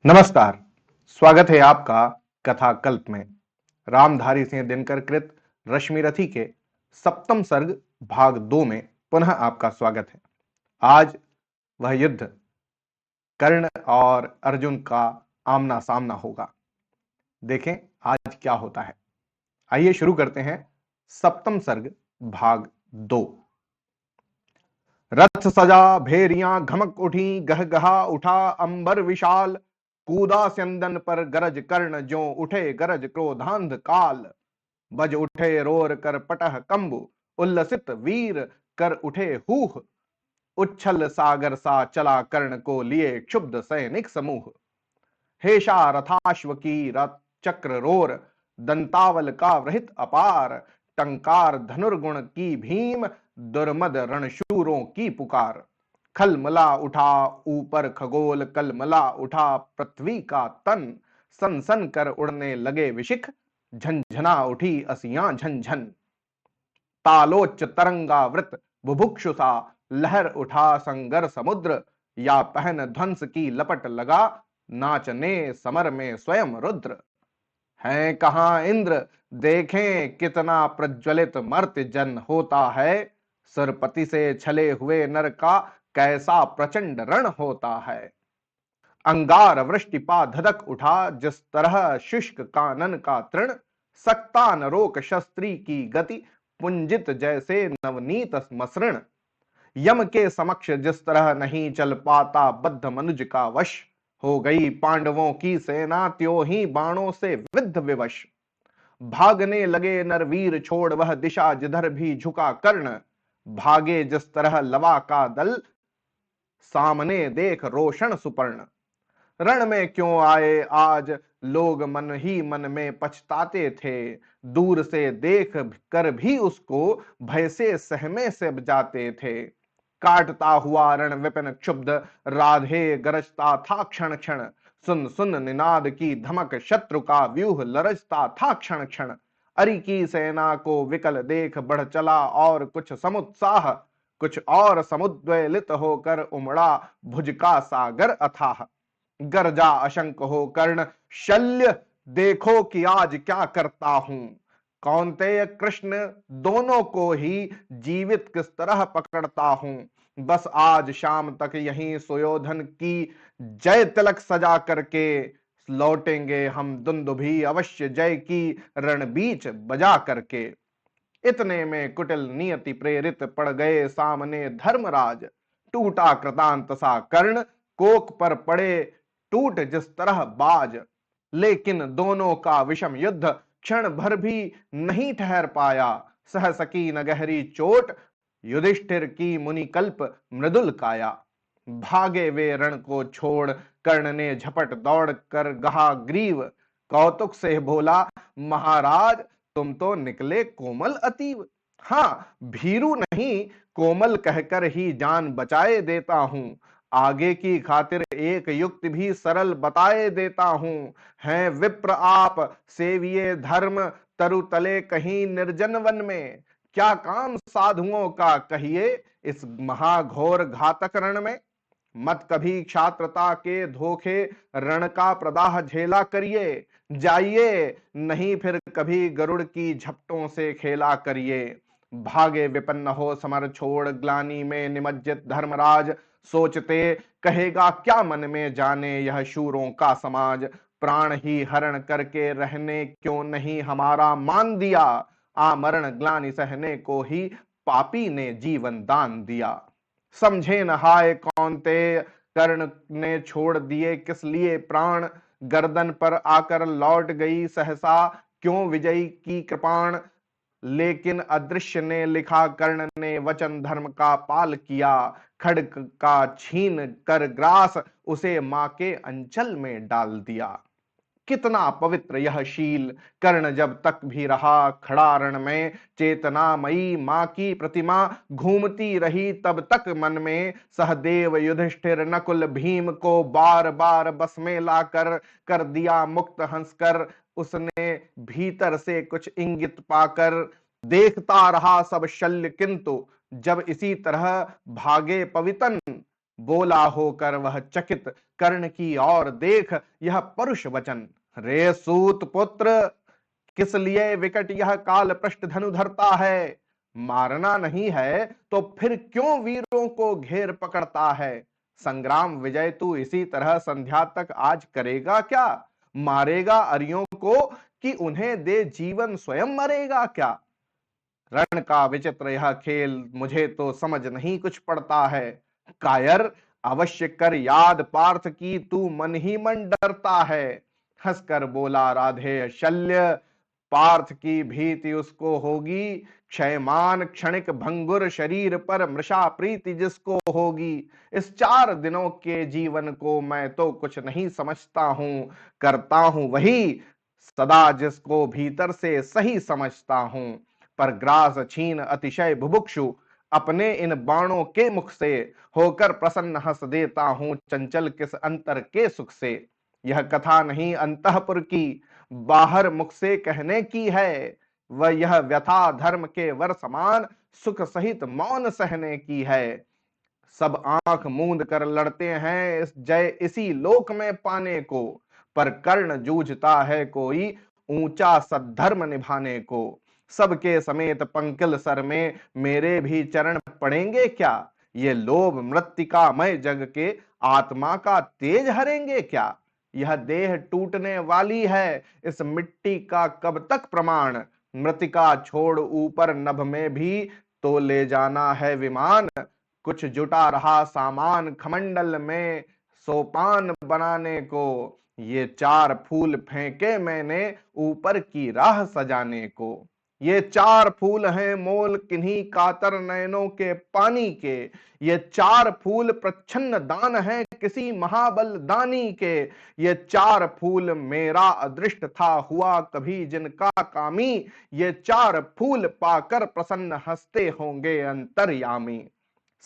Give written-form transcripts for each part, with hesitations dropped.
नमस्कार। स्वागत है आपका कथा कल्प में। रामधारी सिंह दिनकर कृत रश्मिरथी के सप्तम सर्ग भाग 2 में पुनः आपका स्वागत है। आज वह युद्ध कर्ण और अर्जुन का आमना सामना होगा। देखें आज क्या होता है। आइए शुरू करते हैं सप्तम सर्ग भाग 2। रथ सजा भेरियां घमक उठी, गहगहा उठा अंबर विशाल। कूदा स्यंदन पर गरज कर्ण, ज्यों उठे गरज क्रोधांध काल। बज उठे रोर कर पटह कंबु, उल्लसित वीर कर उठे हूह। उच्छल सागर सा चला कर्ण को, लिए क्षुब्ध सैनिक समूह। हेषा रथाश्व की रथ चक्र रोर, दंतावल का वृहित अपार। टंकार धनुर्गुण की भीम, दुर्मद रणशूरों की पुकार। खलमला उठा ऊपर खगोल, कलमला उठा पृथ्वी का तन। सन सन कर उड़ने लगे विशिख, झंझना उठी असियां झंझन। तालोच्च तरंगावृत बुभुक्षुसा, लहर उठा संगर समुद्र। या पहन ध्वंस की लपट लगा, नाचने समर में स्वयं रुद्र। हैं कहां इंद्र, देखें कितना प्रज्वलित मर्त्य जन होता है। सुरपति से छले हुए नर का, कैसा प्रचंड रण होता है। अंगार वृष्टिपा धधक उठा, जिस तरह शुष्क कानन का तृण। सकता न रोक शस्त्री की गति, पुंजित जैसे नवनीत मसृण। यम के समक्ष जिस तरह नहीं चल पाता बद्ध मनुज का वश। हो गई पांडवों की सेना, त्यों ही बाणों से विद्ध विवश। भागने लगे नरवीर छोड़ वह दिशा, जिधर भी झुका कर्ण। भागे जिस तरह लवा का दल, सामने देख रोशन सुपर्ण। रण में क्यों आए आज लोग, मन ही मन में पछताते थे। दूर से देख कर भी उसको, भय से सहमे से जाते थे। काटता हुआ रण विपिन क्षुब्ध, राधे गरजता था क्षण क्षण। सुन सुन निनाद की धमक, शत्रु का व्यूह लरजता था क्षण क्षण। अरि की सेना को विकल देख, बढ़ चला और कुछ समुत्साह। कुछ और समुद्वेलित होकर उमड़ा, भुज का सागर अथाह। गर्जा अशंक हो कर्ण शल्य, देखो कि आज क्या करता हूं। कौन्तेय कृष्ण दोनों को ही जीवित किस तरह पकड़ता हूं। बस आज शाम तक यहीं सुयोधन की जय तिलक सजा करके लौटेंगे हम, दुंदुभी अवश्य जय की रण बीच बजा करके। इतने में कुटिल नियति प्रेरित पड़ गए सामने धर्मराज। टूटा कृतांत सा कर्ण, कोक पर पड़े टूट जिस तरह बाज। लेकिन दोनों का विषम युद्ध क्षण भर भी नहीं ठहर पाया। सह सकी न गहरी चोट, युधिष्ठिर की मुनिकल्प मृदुल काया। भागे वे रण को छोड़, कर्ण ने झपट दौड़ कर गहा ग्रीव। कौतुक से बोला महाराज, तुम तो निकले कोमल अतीव। हाँ भीरू नहीं, कोमल कहकर ही जान बचाए देता हूं। आगे की खातिर एक युक्ति भी सरल बताए देता हूं। हैं विप्र आप सेविये धर्म, तरु तले कहीं निर्जन वन में। क्या काम साधुओं का कहिए, इस महाघोर घातक रण में। मत कभी क्षात्रता के धोखे, रण का प्रदाह झेला करिए। जाइए नहीं फिर कभी गरुड़ की झपटों से खेला करिए। भागे विपन्न हो समर छोड़, ग्लानि में निमज्जित धर्मराज। सोचते कहेगा क्या मन में, जाने यह शूरों का समाज। प्राण ही हरण करके रहने क्यों नहीं हमारा मान दिया। आमरण ग्लानि सहने को ही पापी ने जीवन दान दिया। समझे न हाय कौन्तेय, कर्ण ने छोड़ दिए किस लिए प्राण। गर्दन पर आकर लौट गई सहसा, क्यों विजयी की कृपाण। लेकिन अदृश्य ने लिखा, कर्ण ने वचन धर्म का पाल किया। खड्ग का छीन कर ग्रास, उसे मां के अंचल में डाल दिया। कितना पवित्र यह शील, कर्ण जब तक भी रहा खड़ा रण में। चेतनामयी मां की प्रतिमा घूमती रही तब तक मन में। सहदेव युधिष्ठिर नकुल भीम को बार बार बस में लाकर कर दिया मुक्त हंसकर। उसने भीतर से कुछ इंगित पाकर देखता रहा सब शल्य, किंतु जब इसी तरह भागे पवितन, बोला होकर वह चकित कर्ण की और देख यह परुष वचन। रे सूत पुत्र, किस लिए विकट यह काल पृष्ठ धनु धरता है? मारना नहीं है तो फिर क्यों वीरों को घेर पकड़ता है? संग्राम विजय तू इसी तरह संध्या तक आज करेगा क्या? मारेगा अरियों को कि उन्हें दे जीवन स्वयं मरेगा क्या? रण का विचित्र यह खेल मुझे तो समझ नहीं कुछ पड़ता है। कायर, अवश्य कर याद पार्थ की तू मन ही मन डरता है। हंसकर बोला राधेय शल्य, पार्थ की भीति उसको होगी, क्षयमान क्षणिक भंगुर शरीर पर मृषा प्रीति जिसको होगी। इस 4 दिनों के जीवन को मैं तो कुछ नहीं समझता हूं, करता हूं वही सदा जिसको भीतर से सही समझता हूं। पर ग्रास छीन अतिशय बुभुक्षु, अपने इन बाणों के मुख से होकर प्रसन्न हंस देता हूं चंचल किस अंतर के सुख से। यह कथा नहीं अंतःपुर की, बाहर मुख से कहने की है। वह यह व्यथा धर्म के वर समान सुख सहित मौन सहने की है। सब आंख मूंद कर लड़ते हैं इस जय इसी लोक में पाने को, पर कर्ण जूझता है कोई ऊंचा सद्धर्म निभाने को। सबके समेत पंकिल सर में मेरे भी चरण पड़ेंगे क्या? ये लोभ मृत्तिकामय जग के आत्मा का तेज हरेंगे क्या? यह देह टूटने वाली है, इस मिट्टी का कब तक प्रमाण? मृतिका छोड़ ऊपर नभ में भी तो ले जाना है विमान। कुछ जुटा रहा सामान खमंडल में सोपान बनाने को, ये 4 फूल फेंके मैंने ऊपर की राह सजाने को। ये 4 फूल हैं मोल किन्हीं कातर नयनों के पानी के, ये 4 फूल प्रच्छन्न दान है किसी महाबल दानी के। ये 4 फूल मेरा अदृष्ट था हुआ कभी जिनका कामी, ये 4 फूल पाकर प्रसन्न हंसते होंगे अंतर्यामी।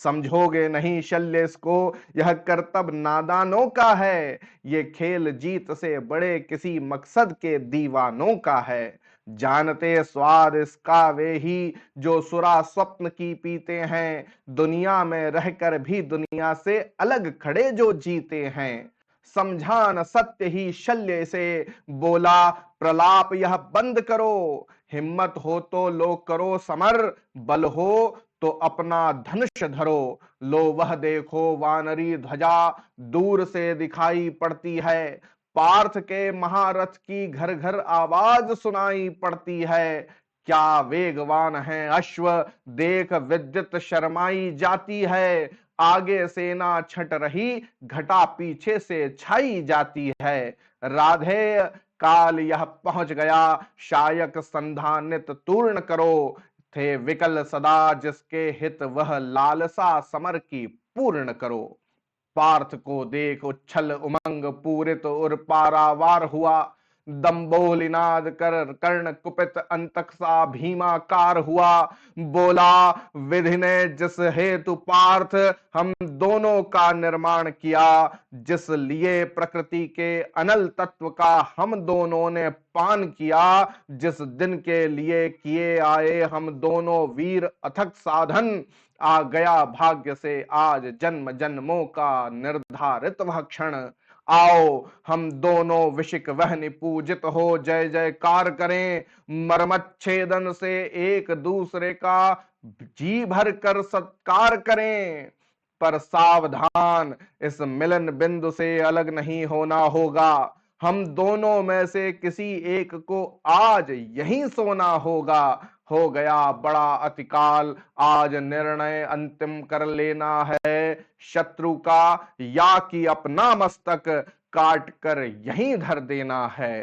समझोगे नहीं शल्य इसको, यह कर्तव्य नादानों का है, ये खेल जीत से बड़े किसी मकसद के दीवानों का है। जानते स्वाद इसका वे ही जो सुरा स्वप्न की पीते हैं, दुनिया में रहकर भी दुनिया से अलग खड़े जो जीते हैं। समझान सत्य ही शल्य से बोला, प्रलाप यह बंद करो। हिम्मत हो तो लो करो समर, बल हो तो अपना धनुष धरो। लो वह देखो वानरी ध्वजा दूर से दिखाई पड़ती है, पार्थ के महारथ की घर घर आवाज सुनाई पड़ती है। क्या वेगवान है अश्व देख विद्युत शर्माई जाती है, आगे सेना छट रही घटा पीछे से छाई जाती है। राधे काल यह पहुंच गया शायक संधानित तूर्ण करो, थे विकल सदा जिसके हित वह लालसा समर की पूर्ण करो। पार्थ को देख उच्छल उमंग पूरित और पारावार हुआ, दंबोलिनाद कर कर्ण कुपित अंतक सा भीमाकार हुआ। बोला विधि ने जिस हेतु पार्थ हम दोनों का निर्माण किया, जिस लिए प्रकृति के अनल तत्व का हम दोनों ने पान किया, जिस दिन के लिए किए आए हम दोनों वीर अथक साधन, आ गया भाग्य से आज जन्म जन्मों का निर्धारित वह क्षण। आओ हम दोनों विशिक वहनि पूजित हो जय जयकार करें, मर्मच्छेदन से एक दूसरे का जी भर कर सत्कार करें। पर सावधान, इस मिलन बिंदु से अलग नहीं होना होगा। हम दोनों में से किसी एक को आज यहीं सोना होगा। हो गया बड़ा अतिकाल, आज निर्णय अंतिम कर लेना है। शत्रु का या कि अपना मस्तक काट कर यहीं धर देना है।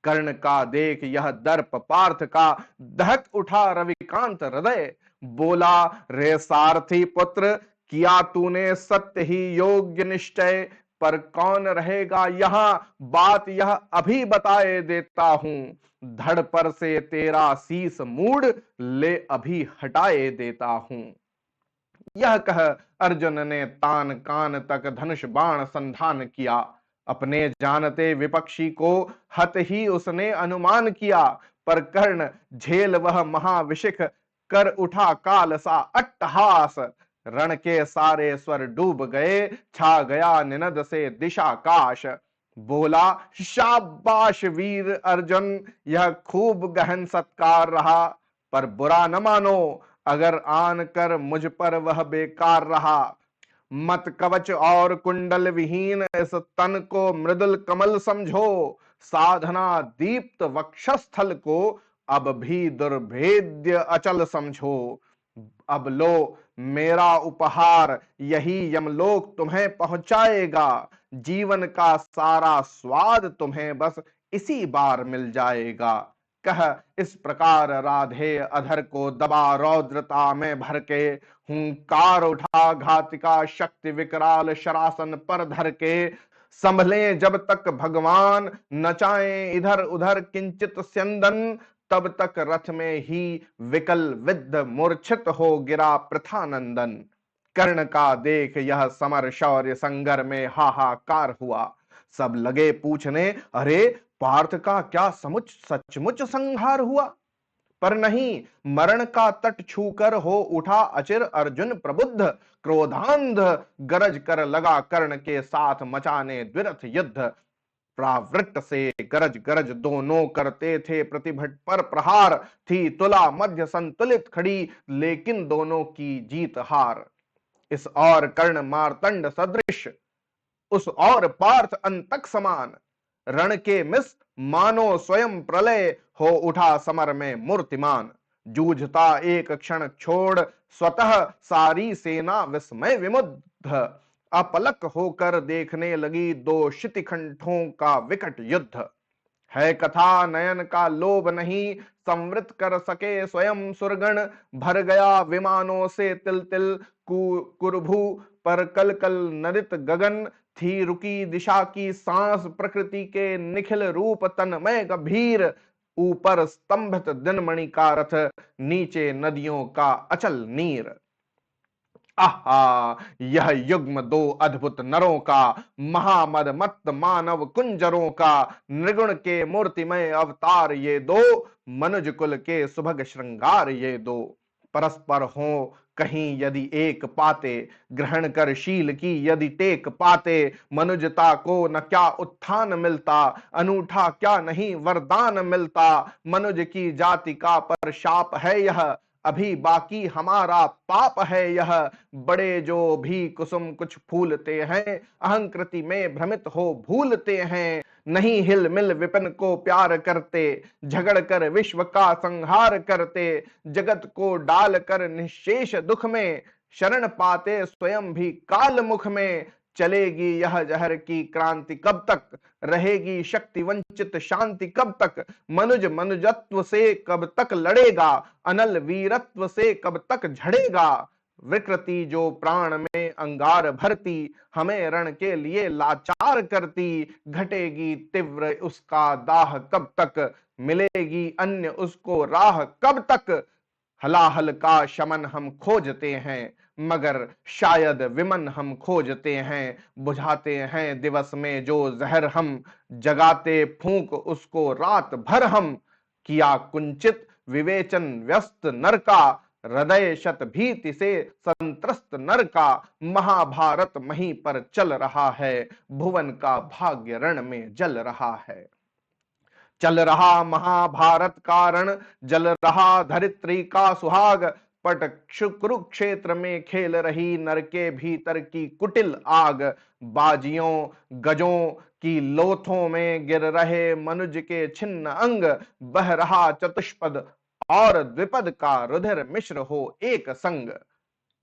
कर्ण का देख यह दर्प पार्थ का दहक उठा रविकांत हृदय। बोला रे सारथी पुत्र, किया तूने सत्य ही योग्य निश्चय, पर कौन रहेगा यहां बात यह अभी बताए देता हूं। धड़ पर से तेरा शीस मूड ले अभी हटाए देता हूं। यह कह अर्जुन ने तान कान तक धनुष बाण संधान किया। अपने जानते विपक्षी को हत ही उसने अनुमान किया, पर कर्ण झेल वह महाविशिख कर उठा काल सा अट्टहास। रण के सारे स्वर डूब गए, छा गया निनद से दिशाकाश। बोला शाबाश वीर अर्जुन, यह खूब गहन सत्कार रहा। पर बुरा न मानो, अगर आन कर मुझ पर वह बेकार रहा। मत कवच और कुंडल विहीन इस तन को मृदुल कमल समझो। साधना दीप्त वक्षस्थल को अब भी दुर्भेद्य अचल समझो। अब लो मेरा उपहार, यही यमलोक तुम्हें पहुंचाएगा। जीवन का सारा स्वाद तुम्हें बस इसी बार मिल जाएगा। कह इस प्रकार राधे अधर को दबा, रौद्रता में भर के हुंकार उठा। घातिका शक्ति विकराल शरासन पर धर के, संभले जब तक भगवान नचाएं इधर उधर किंचित स्यंदन। तब तक रथ में ही विकल विद्ध मूर्छित हो गिरा प्रथानंदन। कर्ण का देख यह समर शौर्य संगर में हाहाकार हुआ। सब लगे पूछने, अरे पार्थ का क्या सचमुच संहार हुआ। पर नहीं, मरण का तट छूकर हो उठा अचिर अर्जुन प्रबुद्ध। क्रोधांध गरज कर लगा कर्ण के साथ मचाने द्विरथ युद्ध। प्रावृत्त से गरज गरज दोनों करते थे प्रतिभट पर प्रहार। थी तुला मध्य संतुलित खड़ी, लेकिन दोनों की जीत हार। इस और कर्ण मार्तंड सदृश, उस और पार्थ अंतक समान। रण के मिस मानो स्वयं प्रलय, हो उठा समर में मूर्तिमान। जूझता एक क्षण छोड़ स्वतः सारी सेना विस्मय विमुग्ध। अपलक होकर देखने लगी दो शितिखंडों का विकट युद्ध। है कथा नयन का लोभ नहीं, संवृत कर सके स्वयं सुरगण। भर गया विमानों से तिल तिल, कुरभू पर कल कल नरित गगन। थी रुकी दिशा की सांस, प्रकृति के निखिल रूप तन्मय गंभीर। ऊपर स्तंभित दिनमणि का रथ, नीचे नदियों का अचल नीर। आहा, यह युग्म दो अद्भुत नरों का, महामद मत्त मानव कुंजरों का। निर्गुण के मूर्तिमय अवतार ये दो, मनुज कुल के सुभग श्रृंगार ये दो। परस्पर हो कहीं यदि एक पाते, ग्रहण कर शील की यदि टेक पाते। मनुजता को न क्या उत्थान मिलता, अनूठा क्या नहीं वरदान मिलता। मनुज की जाति का पर शाप है यह, अभी बाकी हमारा पाप है यह। बड़े जो भी कुसुम कुछ फूलते हैं, अहंकृति में भ्रमित हो भूलते हैं। नहीं हिल मिल विपिन को प्यार करते, झगड़ कर विश्व का संहार करते। जगत को डाल कर निशेष दुख में, शरण पाते स्वयं भी काल मुख में। चलेगी यह जहर की क्रांति कब तक, रहेगी शक्ति वंचित शांति कब तक। मनुज मनुजत्व से कब तक लड़ेगा, अनल वीरत्व से कब तक झड़ेगा। विकृति जो प्राण में अंगार भरती, हमें रण के लिए लाचार करती। घटेगी तीव्र उसका दाह कब तक, मिलेगी अन्य उसको राह कब तक। हलाहल का शमन हम खोजते हैं, मगर शायद विमन हम खोजते हैं। बुझाते हैं दिवस में जो जहर हम, जगाते फूंक उसको रात भर हम। किया कुंचित विवेचन व्यस्त नर का, हृदय शत भीति से संत्रस्त नर का। महाभारत महीं पर चल रहा है, भुवन का भाग्य रण में जल रहा है। चल रहा महाभारत का रण, जल रहा धरित्री का सुहाग। पट कुरुक्षेत्र में खेल रही नर के भीतर की कुटिल आग। बाजियों गजों की लोथों में गिर रहे मनुज के छिन्न अंग। बह रहा चतुष्पद और द्विपद का रुधिर मिश्र हो एक संग।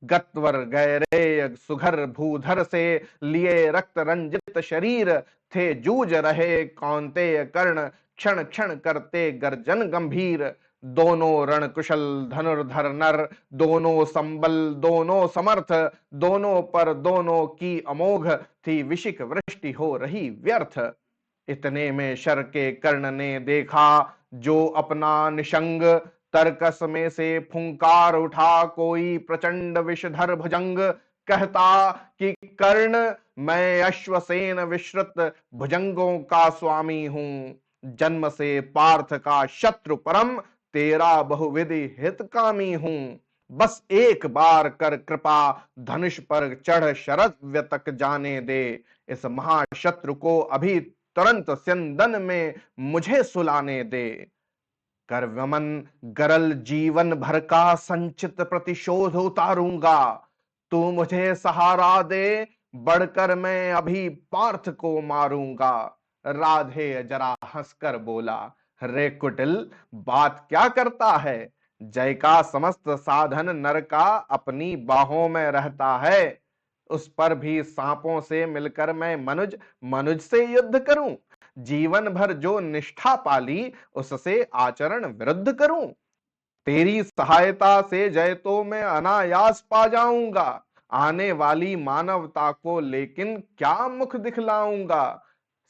गत्वर गैरे सुघर भूधर से, लिए रक्त रंजित शरीर। थे जूझ रहे कौन्तेय कर्ण, क्षण क्षण करते गर्जन गंभीर। दोनों रण कुशल धनुर्धर नर, दोनों संबल दोनों समर्थ। दोनों पर दोनों की अमोघ, थी विशिक वृष्टि हो रही व्यर्थ। इतने में शर के कर्ण ने देखा जो अपना निशंग। तरकस में से फुंकार उठा कोई प्रचंड विषधर भुजंग। कहता कि कर्ण मैं अश्वसेन विश्रुत भुजंगों का स्वामी हूं। जन्म से पार्थ का शत्रु परम, तेरा बहुविधि हितकामी हूं। बस एक बार कर कृपा, धनुष पर चढ़ शरव्य तक जाने दे। इस महाशत्रु को अभी तुरंत स्यंदन में मुझे सुलाने दे। कर वमन गरल जीवन भर का संचित प्रतिशोध उतारूंगा। तू मुझे सहारा दे, बढ़कर मैं अभी पार्थ को मारूंगा। राधे जरा हंसकर बोला, रे कुटिल, बात क्या करता है? जय का समस्त साधन नर का अपनी बाहों में रहता है। उस पर भी सांपों से मिलकर मैं मनुज मनुज से युद्ध करूं? जीवन भर जो निष्ठा पाली, उससे आचरण विरुद्ध करूं? तेरी सहायता से जय तो मैं अनायास पा जाऊंगा। आने वाली मानवता को लेकिन क्या मुख दिखलाऊंगा?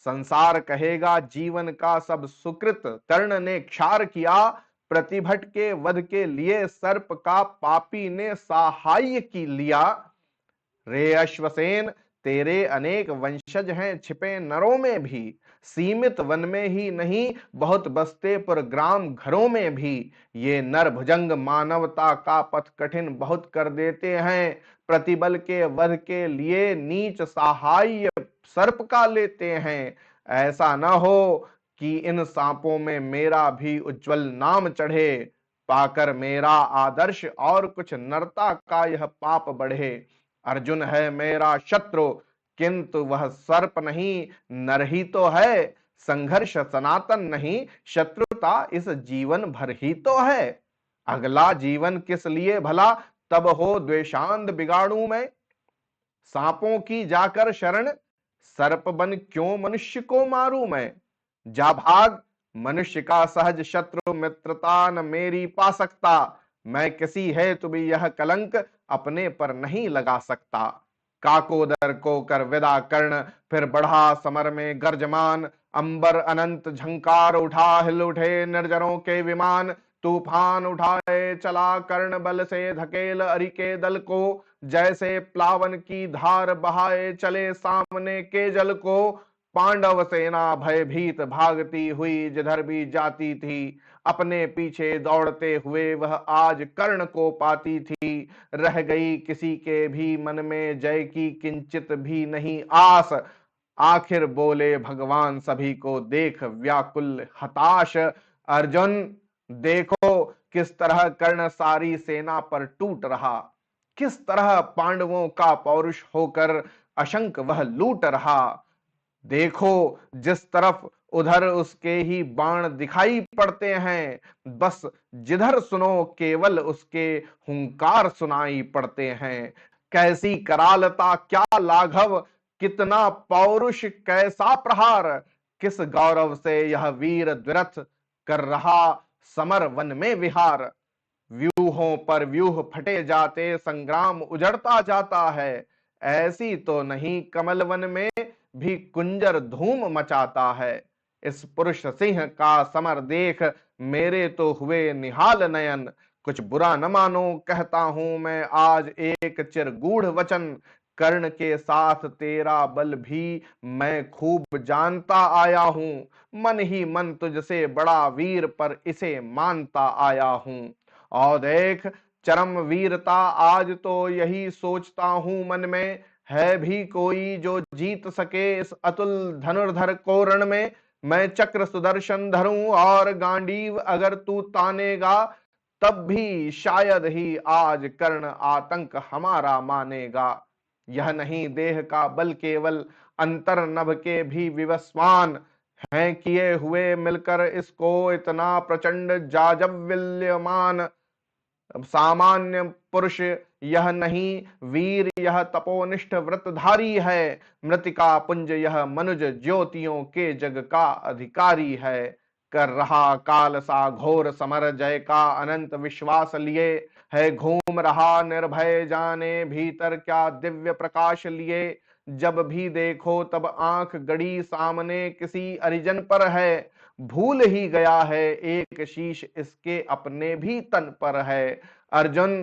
संसार कहेगा जीवन का सब सुकृत कर्ण ने क्षार किया। प्रतिभट के वध के लिए सर्प का पापी ने सहाय की लिया। रे अश्वसेन, तेरे अनेक वंशज हैं छिपे नरों में भी। सीमित वन में ही नहीं, बहुत बसते पर ग्राम घरों में भी। ये नर भुजंग मानवता का पथ कठिन बहुत कर देते हैं। प्रतिबल के वध के लिए नीच सहाय सर्प का लेते हैं। ऐसा न हो कि इन सांपों में मेरा भी उज्जवल नाम चढ़े। पाकर मेरा आदर्श और कुछ नरता का यह पाप बढ़े। अर्जुन है मेरा शत्रु, किंतु वह सर्प नहीं, नर ही तो है। संघर्ष सनातन नहीं, शत्रुता इस जीवन भर ही तो है। अगला जीवन किस लिए भला, तब हो द्वेषांध बिगाड़ू मैं। सांपों की जाकर शरण, सर्प बन क्यों मनुष्य को मारूं मैं। जा भाग, मनुष्य का सहज शत्रु मित्रता न मेरी पा सकता। मैं किसी है तो भी यह कलंक अपने पर नहीं लगा सकता। काकोदर को कर विदा कर्ण, फिर बढ़ा समर में गर्जमान। अंबर अनंत झंकार उठा, हिल उठे निर्जरों के विमान। तूफान उठाए चला कर्ण, बल से धकेल अरि के दल को। जैसे प्लावन की धार बहाए चले सामने के जल को। पांडव सेना भयभीत भागती हुई जिधर भी जाती थी। अपने पीछे दौड़ते हुए वह आज कर्ण को पाती थी। रह गई किसी के भी मन में जय की किंचित भी नहीं आस। आखिर बोले भगवान सभी को देख व्याकुल हताश। अर्जुन, देखो किस तरह कर्ण सारी सेना पर टूट रहा। किस तरह पांडवों का पौरुष होकर अशंक वह लूट रहा। देखो जिस तरफ उधर उसके ही बाण दिखाई पड़ते हैं। बस जिधर सुनो केवल उसके हुंकार सुनाई पड़ते हैं। कैसी करालता, क्या लाघव, कितना पौरुष, कैसा प्रहार। किस गौरव से यह वीर द्विरथ कर रहा समर वन में विहार। व्यूहों पर व्यूह फटे जाते, संग्राम उजड़ता जाता है। ऐसी तो नहीं कमल वन में भी कुंजर धूम मचाता है। इस पुरुष सिंह का समर देख मेरे तो हुए निहाल नयन। कुछ बुरा न मानो कहता हूं मैं आज एक चिरगूढ़ वचन। कर्ण के साथ तेरा बल भी मैं खूब जानता आया हूं। मन ही मन तुझसे बड़ा वीर पर इसे मानता आया हूं। और देख चरम वीरता आज तो यही सोचता हूं मन में। है भी कोई जो जीत सके इस अतुल धनुर्धर को रण में। मैं चक्र सुदर्शन धरूं और गांडीव अगर तू तानेगा। तब भी शायद ही आज कर्ण आतंक हमारा मानेगा। यह नहीं देह का बल केवल अंतर नभ के भी विवस्वान हैं किए हुए मिलकर इसको इतना प्रचंड जाजवल्यमान। सामान्य पुरुष यह नहीं, वीर यह तपोनिष्ठ व्रतधारी है। मृतिका पुंज यह मनुज ज्योतियों के जग का अधिकारी है। कर रहा काल सा घोर समर जय का अनंत विश्वास लिए। है घूम रहा निर्भय जाने भीतर क्या दिव्य प्रकाश लिए। जब भी देखो तब आंख गड़ी सामने किसी अरिजन पर है। भूल ही गया है एक शीश इसके अपने भी तन पर है। अर्जुन,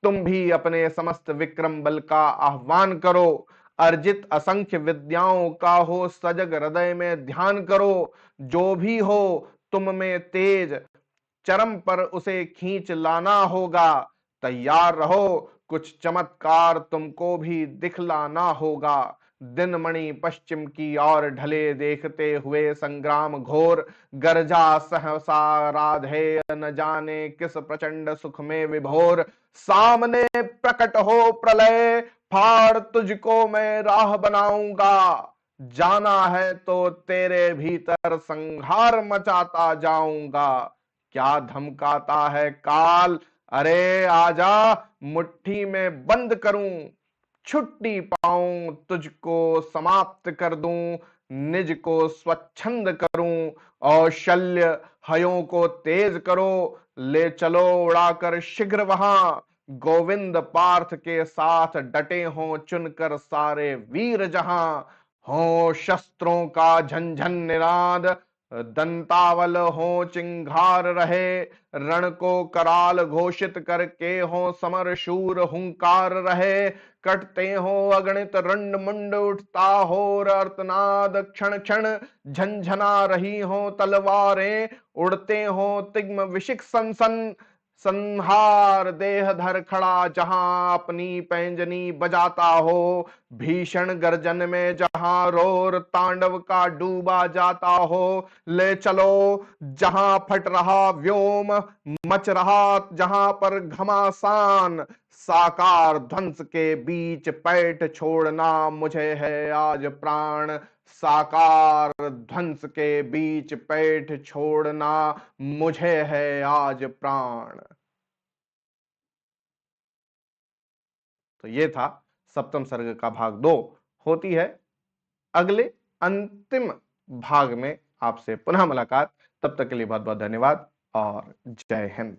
तुम भी अपने समस्त विक्रम बल का आह्वान करो। अर्जित असंख्य विद्याओं का हो सजग हृदय में ध्यान करो। जो भी हो तुम में तेज, चरम पर उसे खींच लाना होगा। तैयार रहो, कुछ चमत्कार तुमको भी दिखलाना होगा। दिनमणि पश्चिम की ओर ढले देखते हुए संग्राम घोर, गर्जा सहसा राधे न जाने किस प्रचंड सुख में विभोर। सामने प्रकट हो प्रलय, फाड़ तुझको मैं राह बनाऊंगा। जाना है तो तेरे भीतर संहार मचाता जाऊंगा। क्या धमकाता है काल, अरे आजा मुट्ठी में बंद करूं। छुट्टी पाऊं तुझको समाप्त कर दूं, निज को स्वच्छंद करूं। और शल्य हयों को तेज करो, ले चलो उड़ाकर शीघ्र वहां। गोविंद पार्थ के साथ डटे हों चुनकर सारे वीर जहां। हो शस्त्रों का झंझन निनाद, दंतावल हो चिंगार रहे। रण को कराल घोषित करके हो समर शूर हुंकार रहे। कटते हो अगणित रंड मुंड, उठता हो अर्तनाद क्षण क्षण। झंझना रही हो तलवारें, उड़ते हो तिग्म विशिख सन। संहार देह धर खड़ा जहां अपनी पैंजनी बजाता हो। भीषण गर्जन में जहां रोर तांडव का डूबा जाता हो। ले चलो जहां फट रहा व्योम, मच रहा जहां पर घमासान। साकार ध्वंस के बीच पैठ छोड़ना मुझे है आज प्राण। साकार ध्वंस के बीच पैठ छोड़ना मुझे है आज प्राण। तो ये था सप्तम सर्ग का भाग 2। होती है अगले अंतिम भाग में आपसे पुनः मुलाकात। तब तक के लिए बहुत बहुत धन्यवाद और जय हिंद।